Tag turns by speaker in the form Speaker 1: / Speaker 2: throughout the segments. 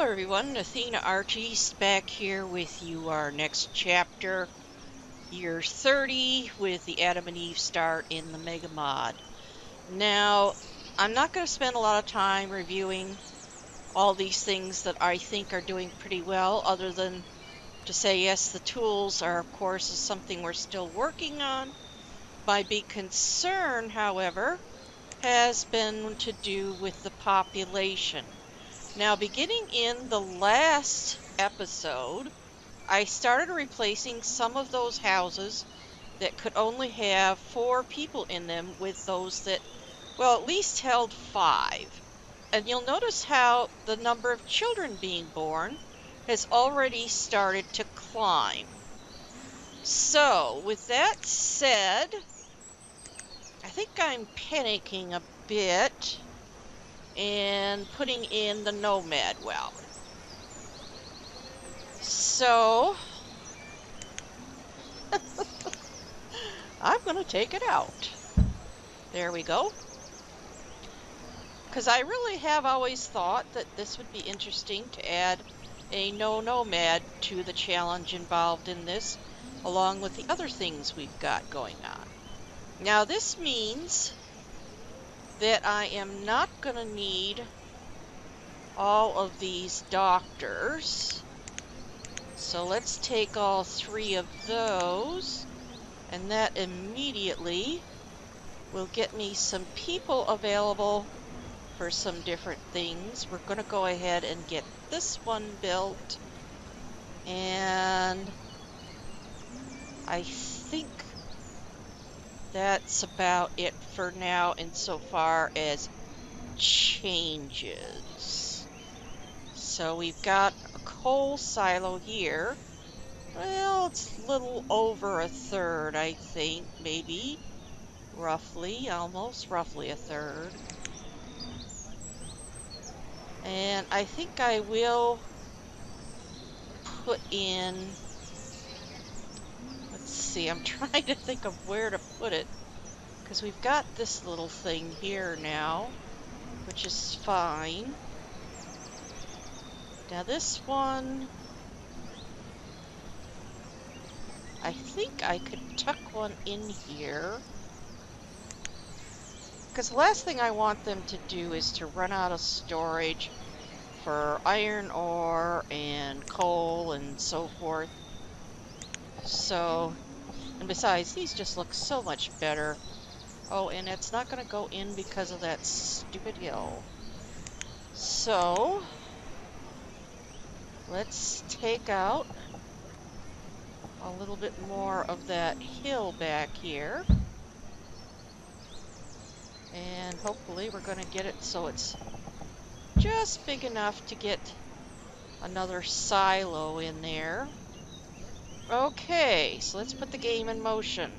Speaker 1: Hello everyone, Athena Archie's back here with you, our next chapter, year 30, with the Adam and Eve start in the Mega Mod. Now, I'm not going to spend a lot of time reviewing all these things that I think are doing pretty well, other than to say yes, the tools are of course something we're still working on. My big concern, however, has been to do with the population. Now, beginning in the last episode, I started replacing some of those houses that could only have 4 people in them with those that, well, at least held 5. And you'll notice how the number of children being born has already started to climb. So, with that said, I think I'm panicking a bit and putting in the nomad well. So, I'm going to take it out. There we go. Because I really have always thought that this would be interesting to add a no-nomad to the challenge involved in this, along with the other things we've got going on. Now this means that I am not going to need all of these doctors. So let's take all 3 of those, and that immediately will get me some people available for some different things. We're going to go ahead and get this one built, and I think that's about it for now insofar as changes. So we've got a coal silo here. Well, it's a little over a third, I think, maybe. Almost roughly a third. And I think I will put in, let's see, I'm trying to think of where to put it, because we've got this little thing here now, which is fine. Now this one, I think I could tuck one in here, because the last thing I want them to do is to run out of storage for iron ore and coal and so forth. So, and besides, these just look so much better. Oh, and it's not going to go in because of that stupid hill. So, let's take out a little bit more of that hill back here. And hopefully we're going to get it so it's just big enough to get another silo in there. Okay, so let's put the game in motion.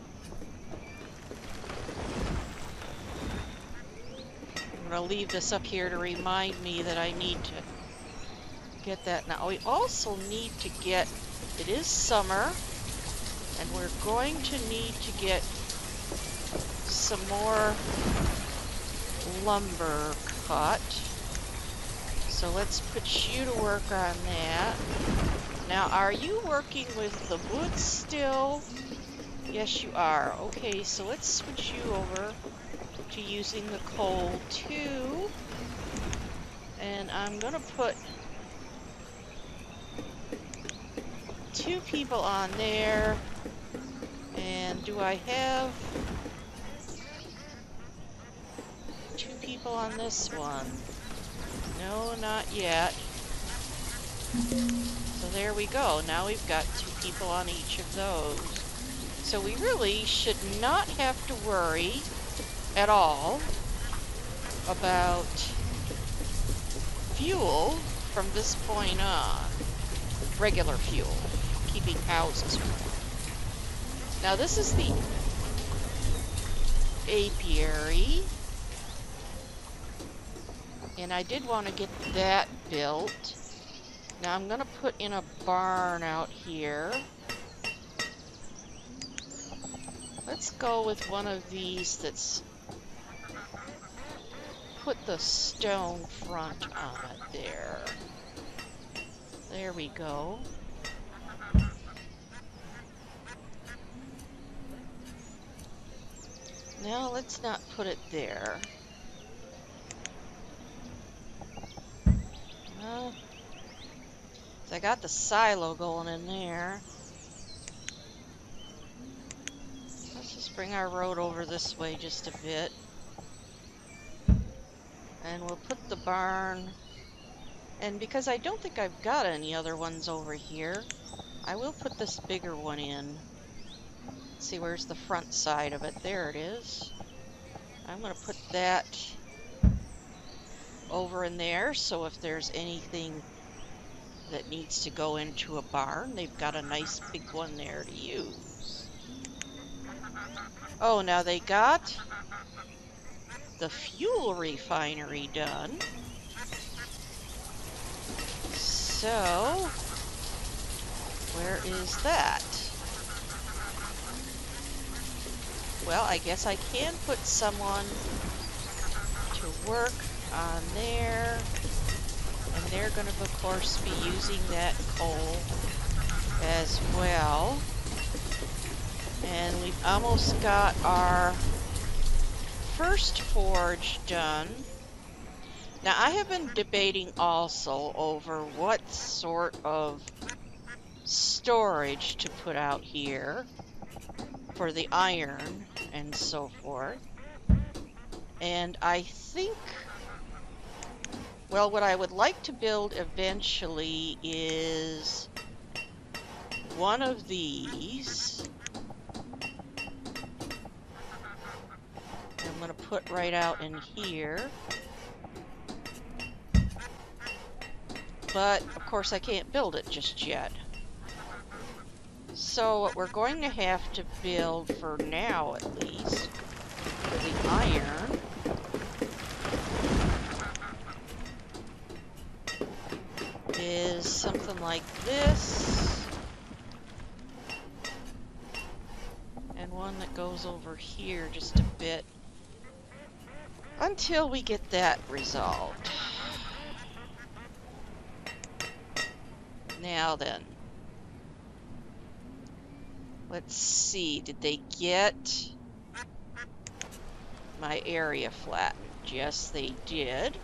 Speaker 1: I'm going to leave this up here to remind me that I need to get that. Now we also need to get, it is summer, and we're going to need to get some more lumber cut. So let's put you to work on that. Now, are you working with the wood still? Yes, you are. Okay, so let's switch you over to using the coal too. And I'm gonna put 2 people on there. And do I have 2 people on this one? No, not yet. So there we go. Now we've got 2 people on each of those. So we really should not have to worry at all about fuel from this point on. Regular fuel. Keeping houses warm. Now this is the apiary. And I did want to get that built. Now I'm going to put in a barn out here. Let's go with one of these that's put the stone front on it there. There we go. Now let's not put it there. Well, so I got the silo going in there. Let's just bring our road over this way just a bit. And we'll put the barn. And because I don't think I've got any other ones over here, I will put this bigger one in. Let's see, where's the front side of it? There it is. I'm going to put that over in there, so if there's anything that needs to go into a barn, they've got a nice big one there to use. Oh, now they got the fuel refinery done. So, where is that? Well, I guess I can put someone to work on there. And they're going to, of course, be using that coal as well. And we've almost got our first forge done. Now, I have been debating also over what sort of storage to put out here for the iron and so forth. And I think, well, what I would like to build eventually is one of these. I'm going to put right out in here. But, of course, I can't build it just yet. So what we're going to have to build, for now at least, for the iron, is something like this. And one that goes over here just a bit. Until we get that resolved. Now then. Let's see, did they get my area flattened? Yes, they did.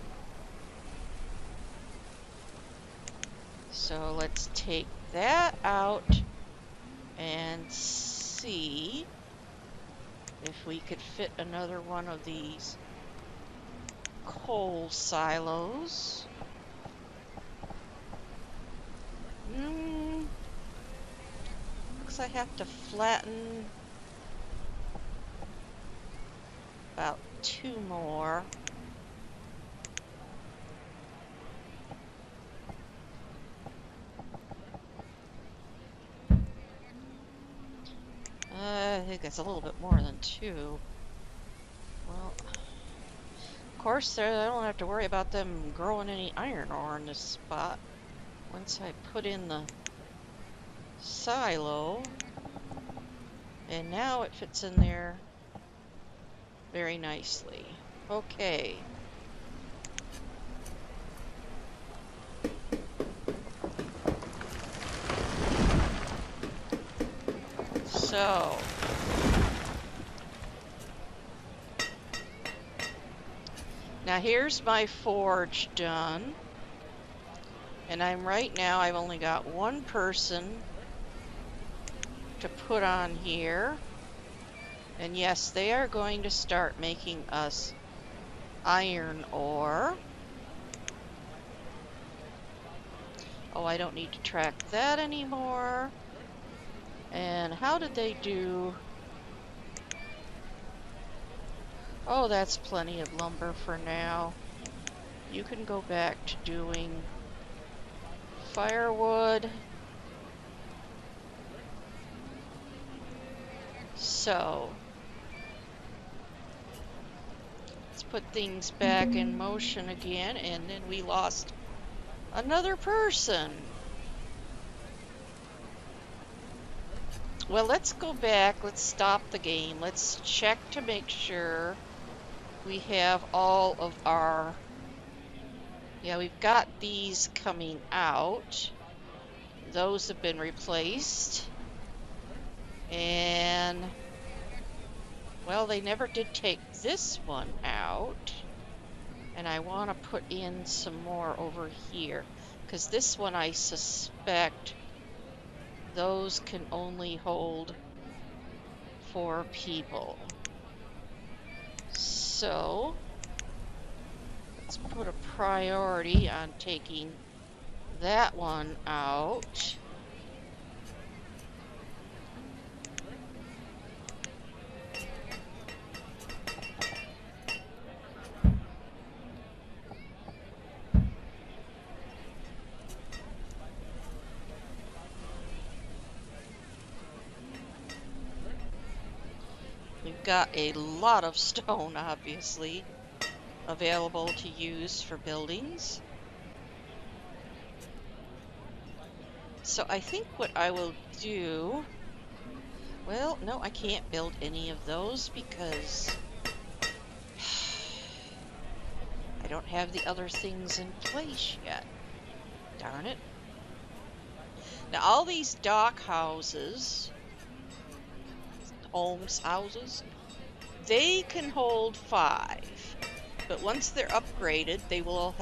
Speaker 1: So let's take that out and see if we could fit another one of these coal silos. Looks I have to flatten about 2 more. I think that's a little bit more than 2. Well, of course, I don't have to worry about them growing any iron ore in this spot. Once I put in the silo, and now it fits in there very nicely. Okay. So, now here's my forge done. And I've only got one person to put on here. And yes, they are going to start making us iron ore. Oh, I don't need to track that anymore. And how did they do? Oh, that's plenty of lumber for now. You can go back to doing firewood. So, let's put things back in motion again, and then we lost another person. Well, let's go back, let's stop the game, let's check to make sure we have all of our, yeah, we've got these coming out. Those have been replaced. And, well, they never did take this one out. And I want to put in some more over here, because this one I suspect those can only hold 4 people. So let's put a priority on taking that one out. We've got a lot of stone, obviously, available to use for buildings. So I think what I will do... Well, no, I can't build any of those because I don't have the other things in place yet. Darn it. Now, all these dock houses, houses, they can hold 5. But once they're upgraded, they will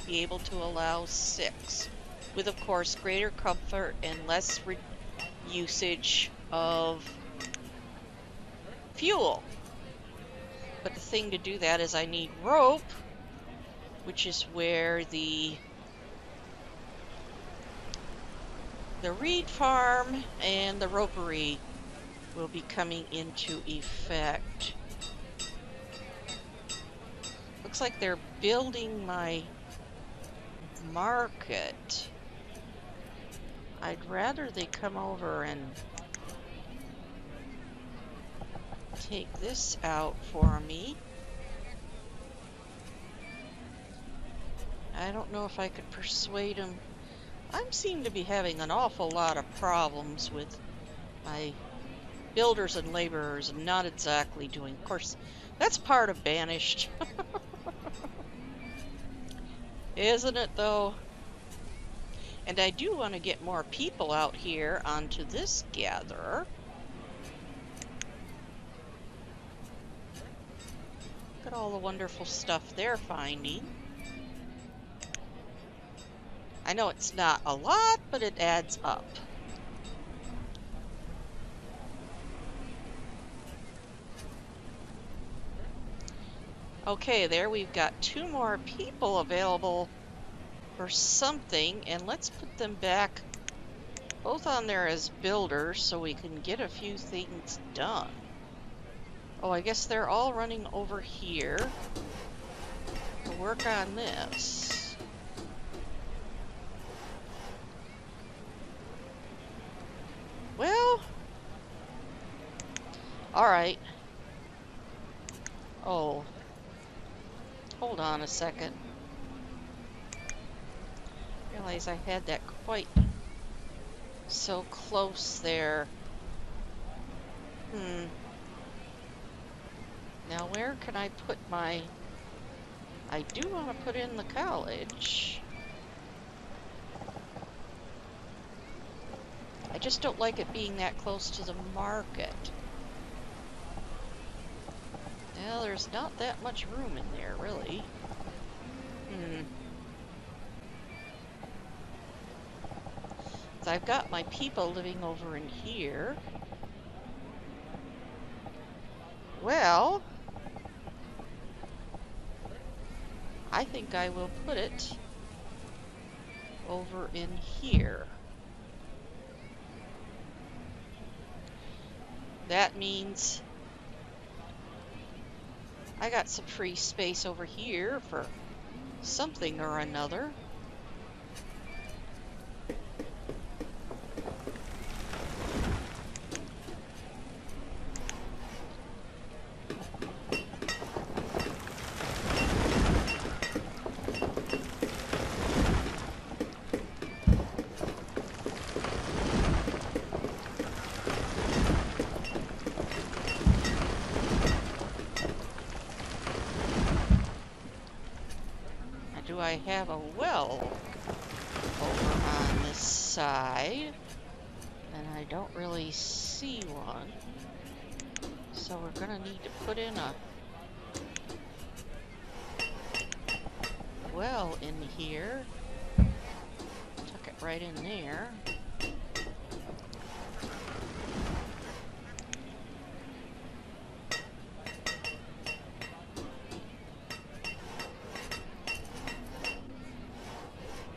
Speaker 1: be able to allow 6. With, of course, greater comfort and less usage of fuel. But the thing to do that is I need rope, which is where the reed farm and the ropery will be coming into effect. Looks like they're building my market. I'd rather they come over and take this out for me. I don't know if I could persuade them. I seem to be having an awful lot of problems with my builders and laborers and not exactly doing. Of course, that's part of Banished. Isn't it, though? And I do want to get more people out here onto this gatherer. Look at all the wonderful stuff they're finding. I know it's not a lot, but it adds up. Okay, there we've got 2 more people available for something, and let's put them back both on there as builders so we can get a few things done. Oh, I guess they're all running over here to work on this. Well, alright. Oh, hold on a second. Realize I had that quite so close there. Now where can I put my... I do want to put in the college. I just don't like it being that close to the market. Well, there's not that much room in there, really. So I've got my people living over in here. Well, I think I will put it over in here. That means I got some free space over here for something or another. Do I have a well over on on this side, and I don't really see one. So we're gonna need to put in a well in here. Tuck it right in there.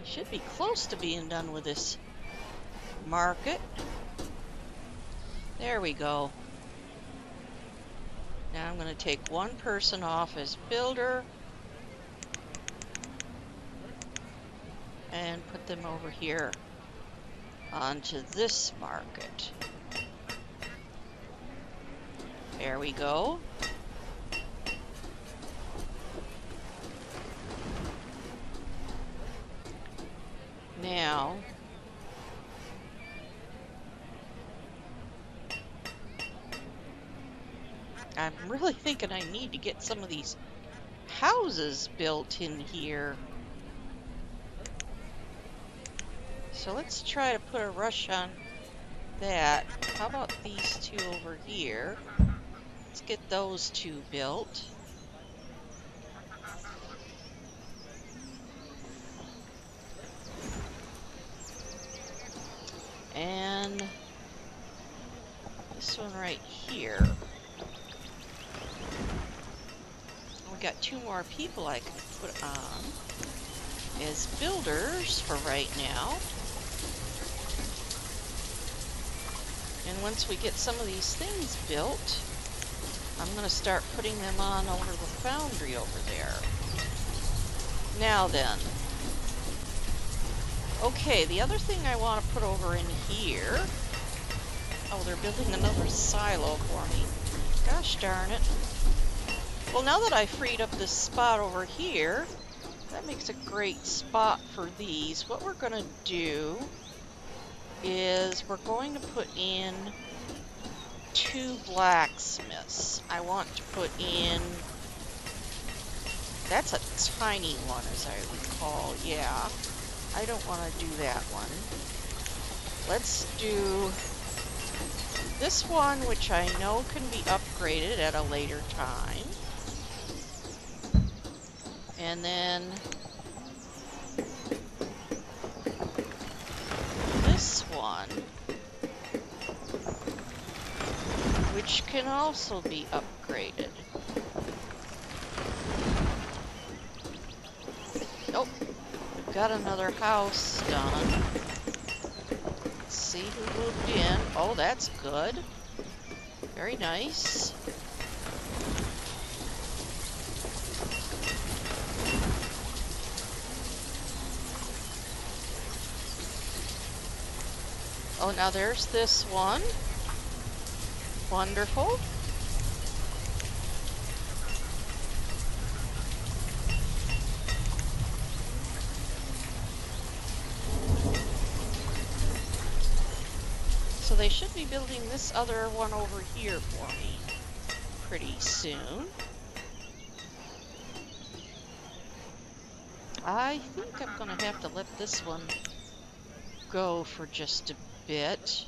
Speaker 1: Should be close to being done with this market. There we go. Now I'm going to take one person off as builder and put them over here onto this market. There we go. Now, I'm really thinking I need to get some of these houses built in here. So let's try to put a rush on that. How about these two over here? Let's get those two built. And this one right here. We got two more people I can put on as builders for right now. And once we get some of these things built, I'm going to start putting them on over the foundry over there. Now then. Okay, the other thing I want to put over in here... Oh, they're building another silo for me. Gosh darn it. Well, now that I freed up this spot over here, that makes a great spot for these. What we're going to do is we're going to put in 2 blacksmiths. I want to put in... That's a tiny one, as I recall. Yeah, I don't want to do that one. Let's do this one, which I know can be upgraded at a later time. And then this one, which can also be upgraded. Oh, we've got another house done. Let's see who moved in. Oh, that's good. Very nice. Oh, now there's this one. Wonderful. So they should be building this other one over here for me pretty soon. I think I'm gonna have to let this one go for just a bit.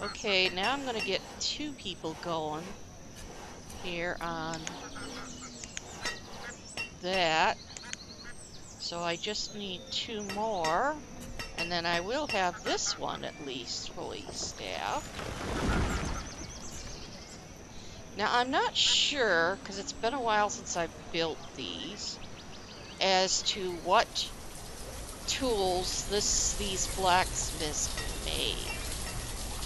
Speaker 1: Okay, now I'm gonna get 2 people going here on that. So I just need 2 more, and then I will have this one at least fully staffed. Now I'm not sure, because it's been a while since I've built these, as to what tools these blacksmiths made.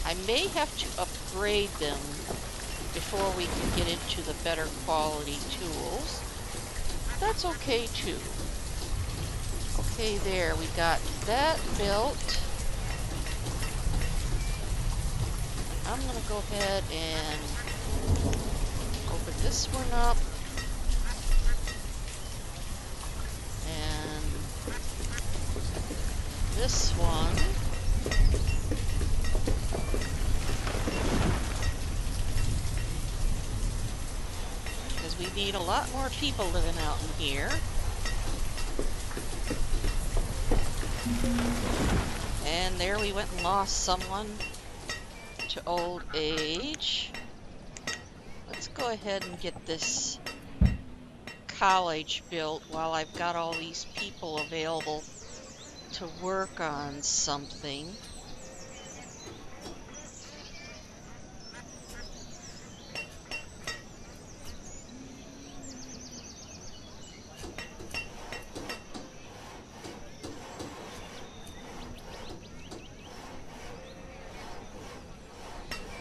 Speaker 1: I may have to upgrade them before we can get into the better quality tools. That's okay too. Okay, there, we got that built. I'm gonna go ahead and open this one up. And this one. Because we need a lot more people living out in here. And there we went and lost someone to old age. Let's go ahead and get this college built while I've got all these people available to work on something.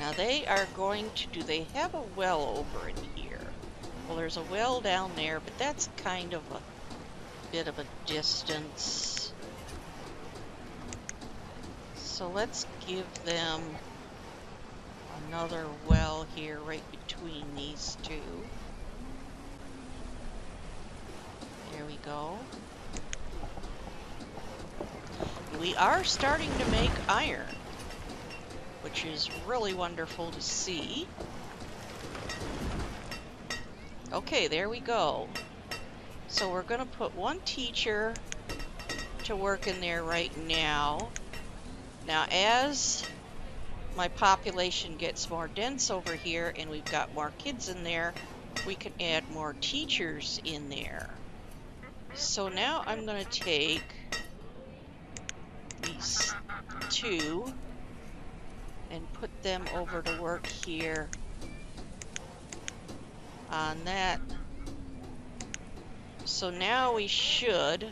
Speaker 1: Now they are going to, do they have a well over in here? Well, there's a well down there, but that's kind of a bit of a distance. So let's give them another well here right between these two. There we go. We are starting to make iron, which is really wonderful to see. Okay, there we go. So we're going to put one teacher to work in there right now. Now, as my population gets more dense over here and we've got more kids in there, we can add more teachers in there. So now I'm going to take these two and put them over to work here on that. So now we should,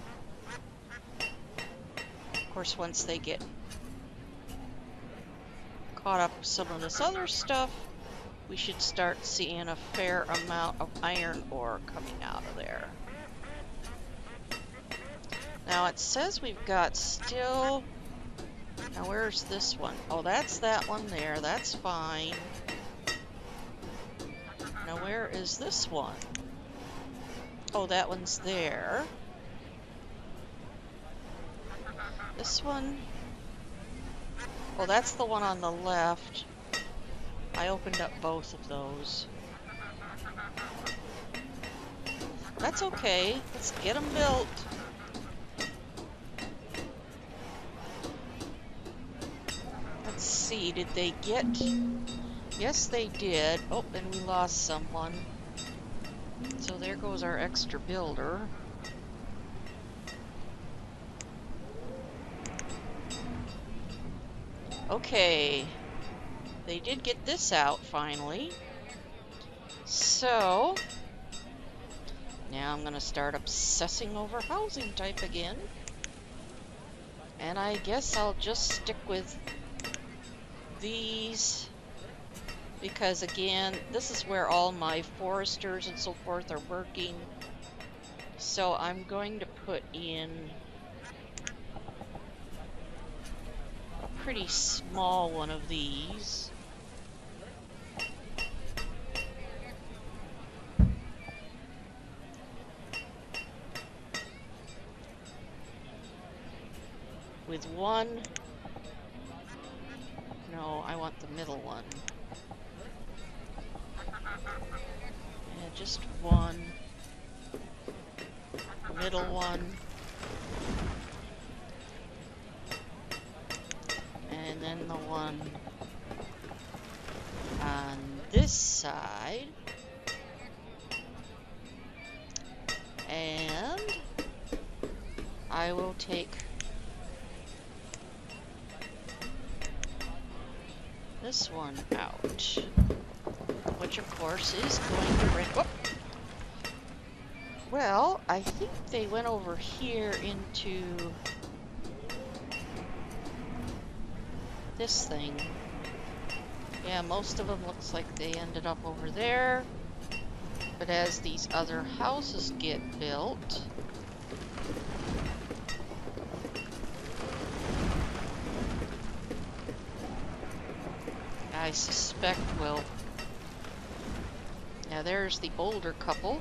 Speaker 1: of course, once they get caught up with some of this other stuff, we should start seeing a fair amount of iron ore coming out of there. Now it says we've got still, now where's this one? Oh, that's that one there, that's fine. Now where is this one? Oh, that one's there. This one, oh, that's the one on the left. I opened up both of those. That's okay, let's get them built. Let's see, did they get... Yes, they did. Oh, and we lost someone. So there goes our extra builder. Okay. They did get this out finally. So now I'm gonna start obsessing over housing type again. And I guess I'll just stick with these, because again, this is where all my foresters and so forth are working. So I'm going to put in a pretty small one of these. With one, no, I want the middle one. Yeah, just one, middle one, and then the one on this side, and I will take this one out, which of course is going to bring, whoop. Well, I think they went over here into this thing. Yeah, most of them looks like they ended up over there. But as these other houses get built, I suspect we'll... Now there's the older couple.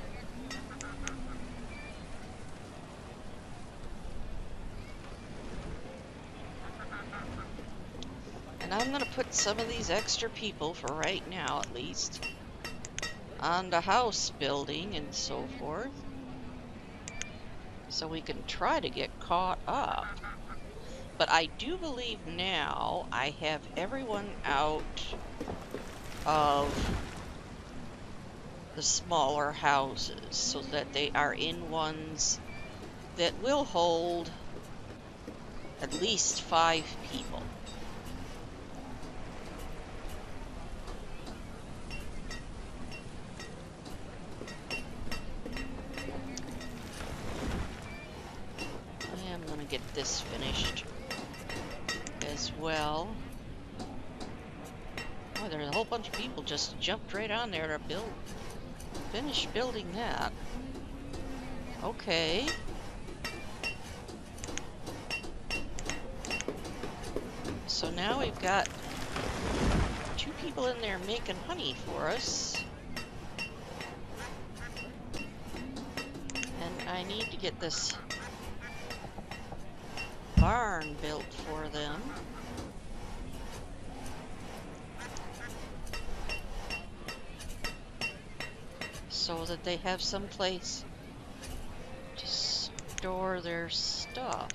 Speaker 1: And I'm gonna put some of these extra people, for right now at least, on the house building and so forth. So we can try to get caught up. But I do believe now I have everyone out of the smaller houses so that they are in ones that will hold at least 5 people. I am going to get this finished as well. Oh, there's a whole bunch of people just jumped right on there to finish building that. Okay. So now we've got 2 people in there making honey for us. And I need to get this barn built for them. So that they have some place to store their stuff.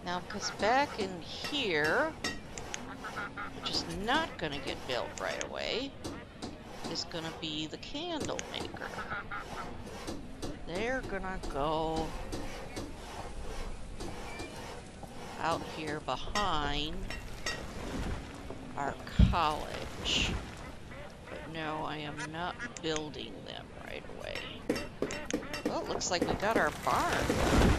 Speaker 1: Now, because back in here, which is not going to get built right away, is going to be the candle maker. They're going to go out here behind our college. But no, I am not building them right away. Well, it looks like we got our barn done.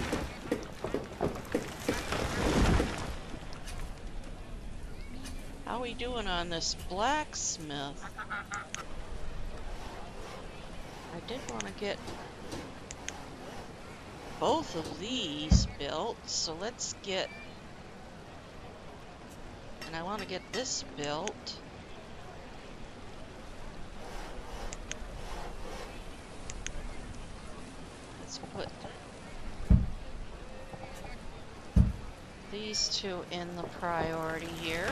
Speaker 1: How are we doing on this blacksmith? I did want to get both of these built, so let's get... And I want to get this built. Let's put these 2 in the priority here.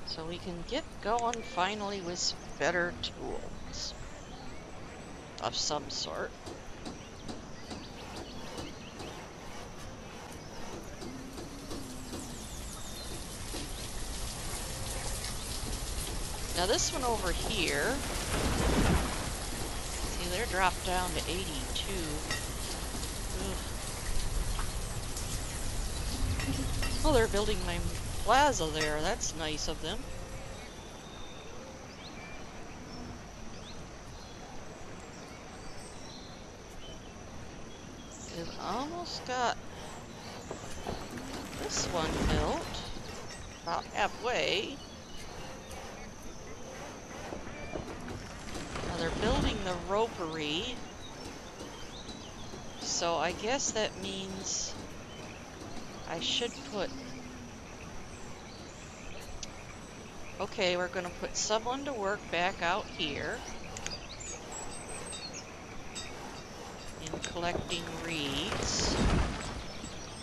Speaker 1: So we can get going finally with some better tools of some sort. Now this one over here, see, they're dropped down to 82. Ugh. Oh, they're building my plaza there. That's nice of them. We've almost got this one built. About halfway. Now they're building the ropery. So I guess that means I should put... Okay, we're going to put someone to work back out here in collecting reeds.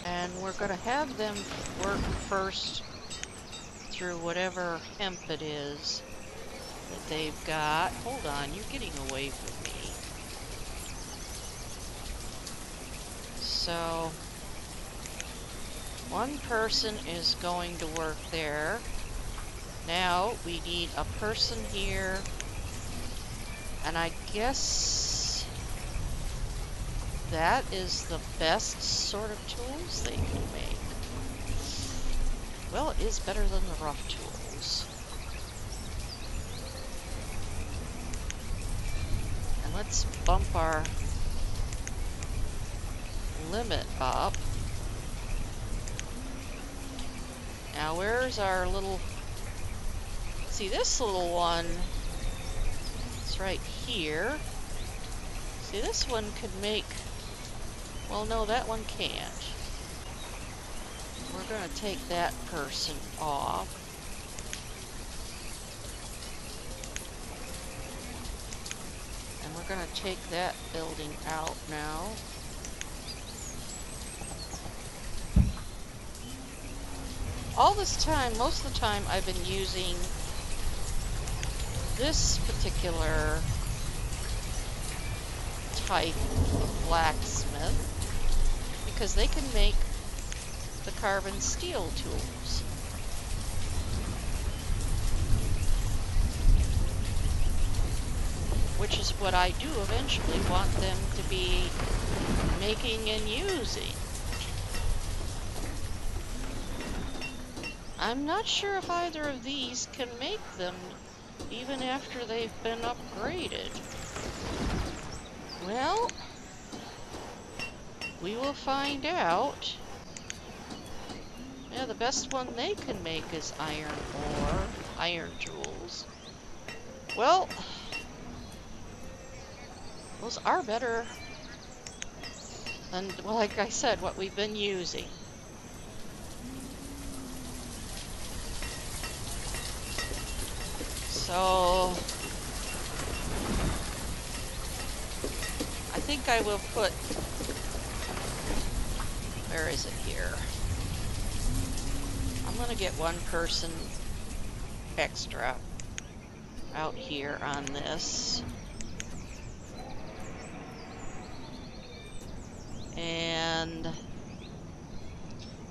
Speaker 1: And we're going to have them work first through whatever hemp it is that they've got. Hold on, you're getting away from me. So, one person is going to work there. Now we need a person here, and I guess that is the best sort of tools they can make. Well, it is better than the rough tools. And let's bump our limit up. Now where's our little... See, this little one, it's right here. See, this one could make Well, no, that one can't. We're going to take that person off. And we're going to take that building out now. All this time, most of the time, I've been using this particular type of blacksmith because they can make the carbon steel tools. Which is what I do eventually want them to be making and using. I'm not sure if either of these can make them even after they've been upgraded. Well, we will find out. Yeah, the best one they can make is iron ore, iron tools. Well, those are better than, well, like I said, what we've been using. So, I think I will put, where is it here? I'm gonna get one person extra out here on this. And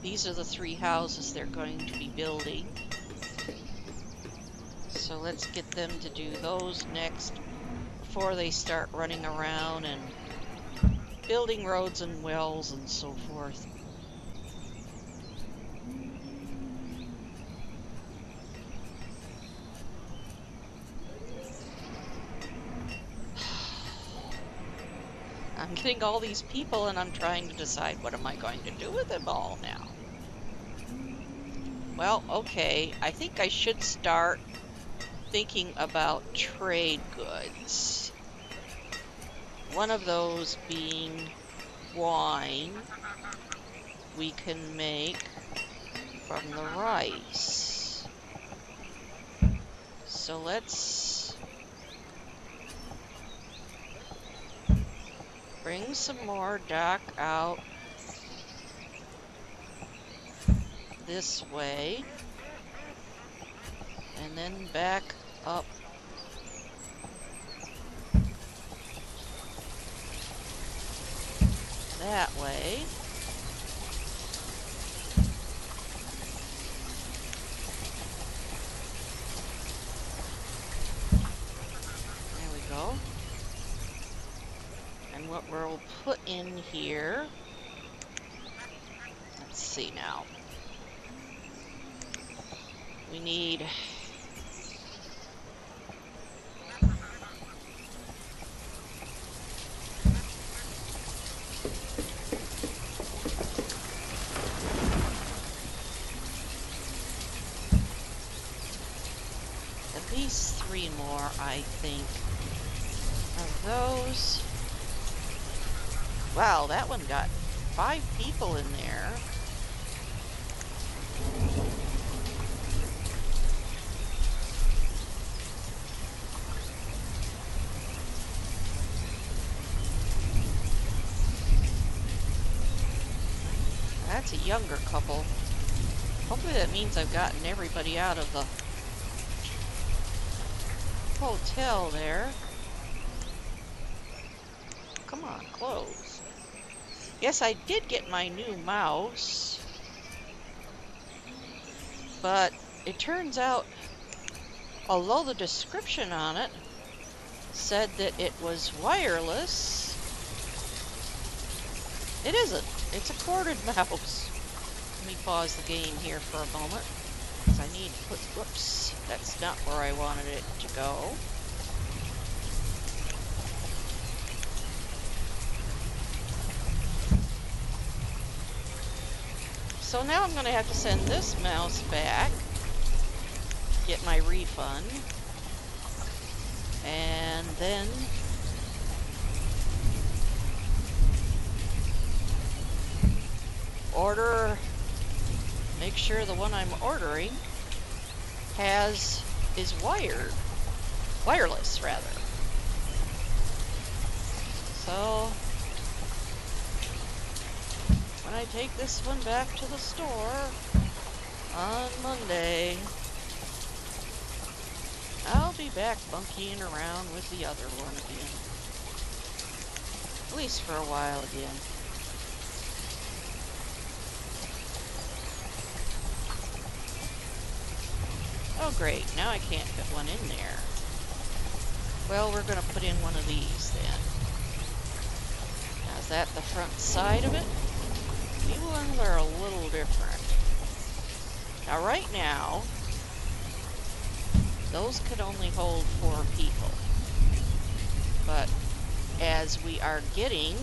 Speaker 1: these are the 3 houses they're going to be building. So let's get them to do those next before they start running around and building roads and wells and so forth. I'm getting all these people and I'm trying to decide what am I going to do with them all now. Well, okay, I think I should start thinking about trade goods. One of those being wine we can make from the rice. So let's bring some more dock out this way and then back up that way. There we go. And what we'll put in here, let's see now. We need at least 3 more, I think, of those. Wow, that one got 5 people in there. That's a younger couple. Hopefully that means I've gotten everybody out of the hotel there. Come on, close. Yes, I did get my new mouse, but it turns out, although the description on it said that it was wireless, it isn't. It's a corded mouse. Let me pause the game here for a moment, because I need to put, whoops, that's not where I wanted it to go. So now I'm going to have to send this mouse back, get my refund, and then order, make sure the one I'm ordering is wireless rather. So when I take this one back to the store on Monday, I'll be back monkeying around with the other one again. At least for a while again. Oh great, now I can't fit one in there. Well, we're gonna put in one of these then. Now, is that the front side of it? These ones are a little different. Now right now, those could only hold 4 people. But as we are getting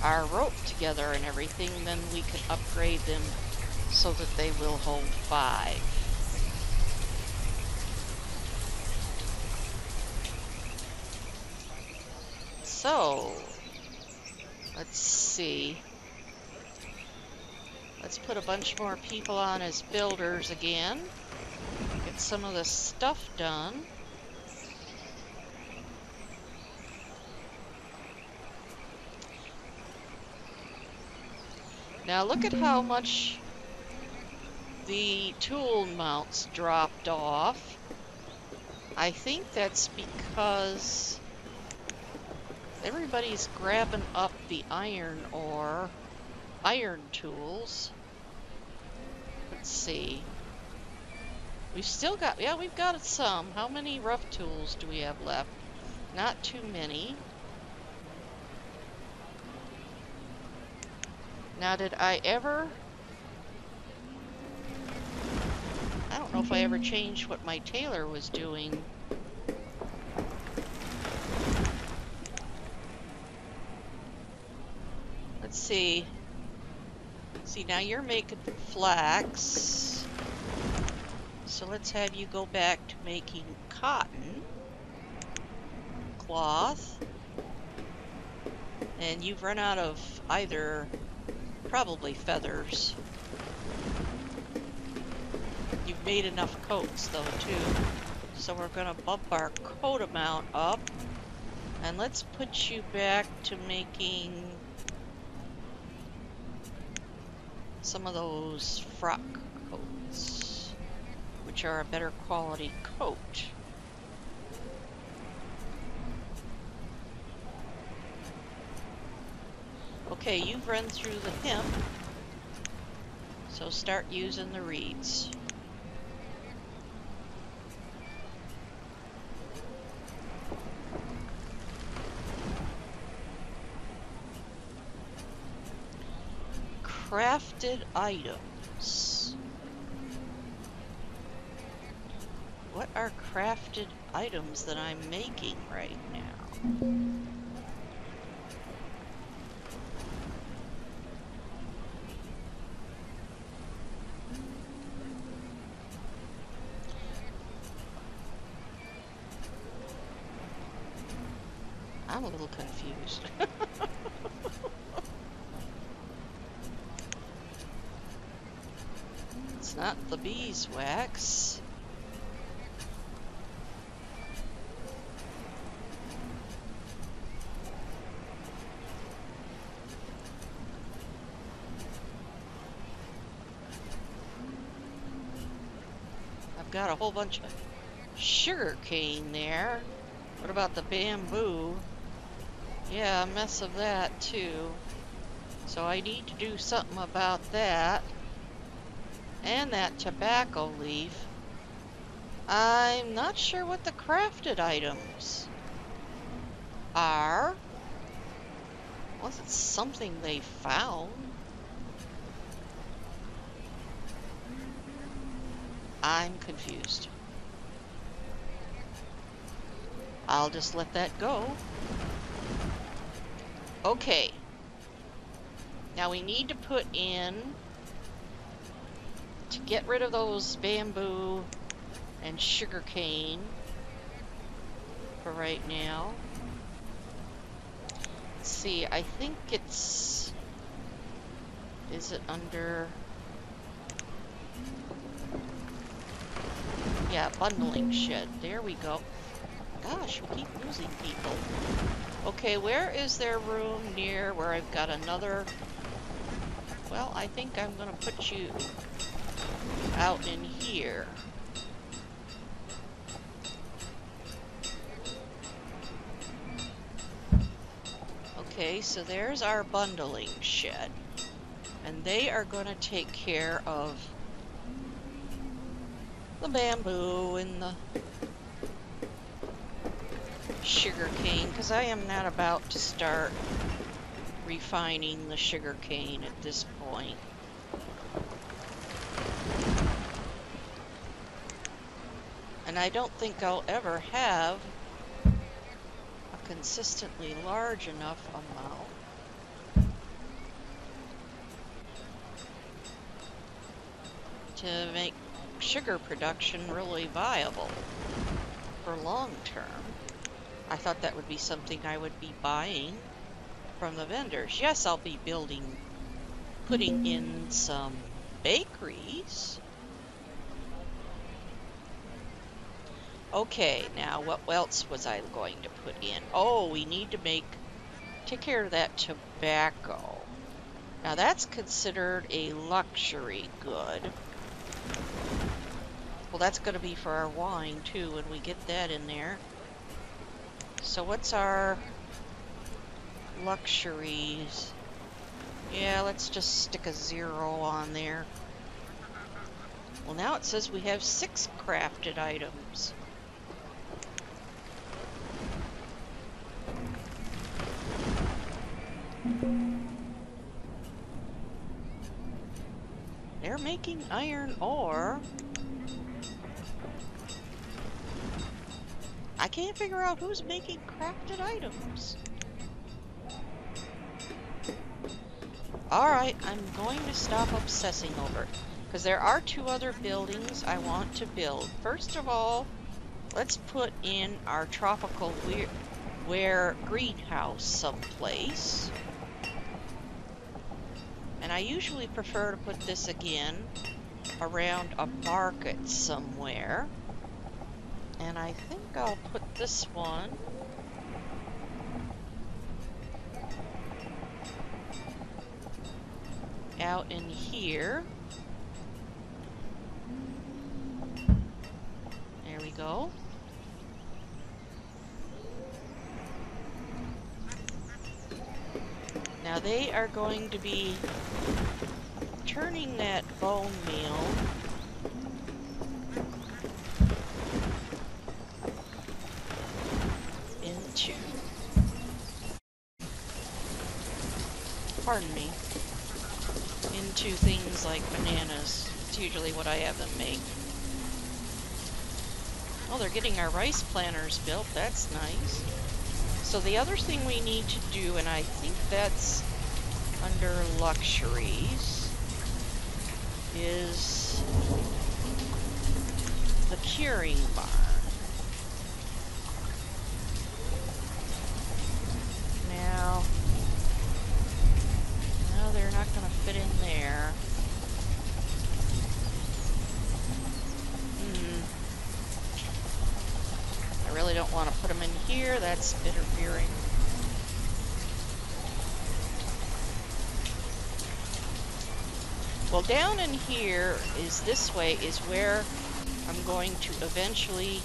Speaker 1: our rope together and everything, then we could upgrade them so that they will hold 5. So, let's see. Let's put a bunch more people on as builders again. Get some of the stuff done. Now look at how much the tool mounts dropped off. I think that's because everybody's grabbing up the iron tools. Let's see. We've still got, yeah, we've got some. How many rough tools do we have left? Not too many. Now, did I ever... I don't know if I ever changed what my tailor was doing. Let's see. See, now you're making flax. So let's have you go back to making cotton cloth. And you've run out of either, probably feathers. You've made enough coats though too. So we're gonna bump our coat amount up. And let's put you back to making some of those frock coats, which are a better quality coat. Okay, you've run through the hemp, so start using the reeds. Crafted items. What are crafted items that I'm making right now? I'm a little confused. It's not the beeswax. I've got a whole bunch of sugar cane there. What about the bamboo? Yeah, a mess of that too. So I need to do something about that. And that tobacco leaf. I'm not sure what the crafted items are. Was it something they found? I'm confused. I'll just let that go. Okay. Now we need to put in, to get rid of those bamboo and sugar cane for right now. Let's see, I think it's Is it under... Yeah, bundling shed. There we go. Gosh, we keep losing people. Okay, where is there room near where I've got another... Well, I think I'm gonna put you out in here. Okay, so there's our bundling shed. And they are gonna take care of the bamboo and the sugar cane, because I am not about to start refining the sugar cane at this point. And I don't think I'll ever have a consistently large enough amount to make sugar production really viable for long term. I thought that would be something I would be buying from the vendors. Yes, I'll be putting in some bakeries. Okay, now what else was I going to put in? Oh, we need to take care of that tobacco. Now that's considered a luxury good. Well, that's going to be for our wine too when we get that in there. So what's our luxuries? Yeah, let's just stick a 0 on there. Well, now it says we have 6 crafted items. They're making iron ore. I can't figure out who's making crafted items. Alright, I'm going to stop obsessing over it, because there are 2 other buildings I want to build. First of all, let's put in our tropical ware greenhouse someplace. And I usually prefer to put this again around a market somewhere. And I think I'll put this one out in here. There we go. Now they are going to be turning that bone meal into, pardon me, into things like bananas. It's usually what I have them make. Oh, they're getting our rice planters built. That's nice. So the other thing we need to do, and I think that's under luxuries, is the curing barn. Now, no, they're not going to fit in there. I really don't want to put them in here. That's interfering. Well, down in here is this way is where I'm going to eventually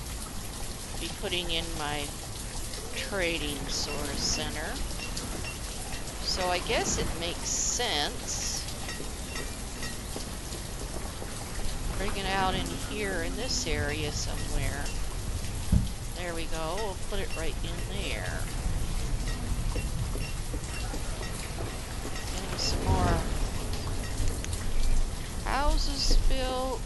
Speaker 1: be putting in my trading sort of center. So I guess it makes sense. Bring it out in here in this area somewhere. There we go. We'll put it right in there. Getting some more houses built.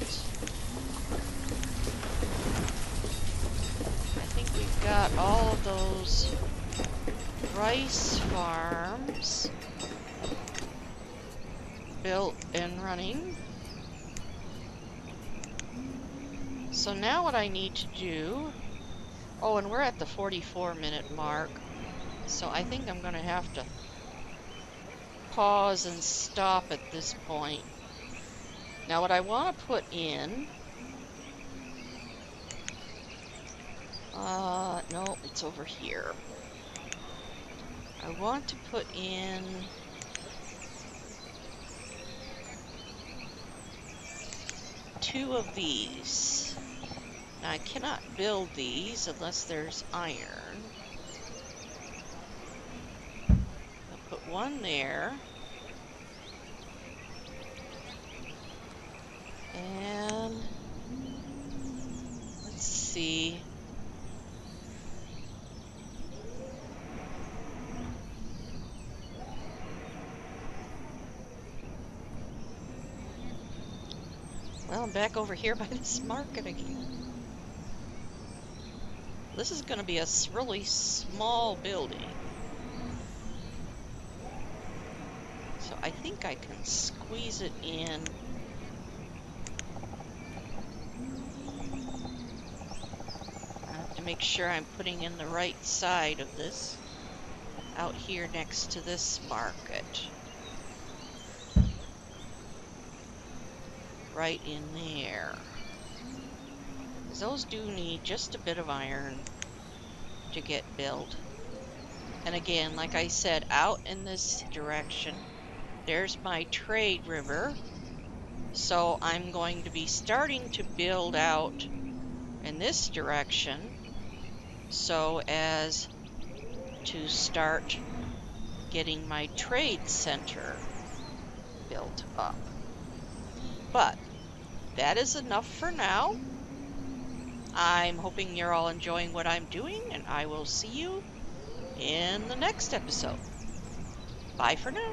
Speaker 1: I think we've got all of those rice farms built and running. So now what I need to do... Oh, and we're at the 44-minute mark, so I think I'm going to have to pause and stop at this point. Now what I want to put in, no, it's over here. I want to put in two of these. Now I cannot build these unless there's iron. I'll put one there. And let's see. Well, I'm back over here by this market again. This is going to be a really small building. So I think I can squeeze it in. I have to make sure I'm putting in the right side of this. Out here next to this market. Right in there. Because those do need just a bit of iron to get built. And again, like I said, out in this direction, there's my trade river. So I'm going to be starting to build out in this direction so as to start getting my trade center built up. But that is enough for now. I'm hoping you're all enjoying what I'm doing, and I will see you in the next episode. Bye for now.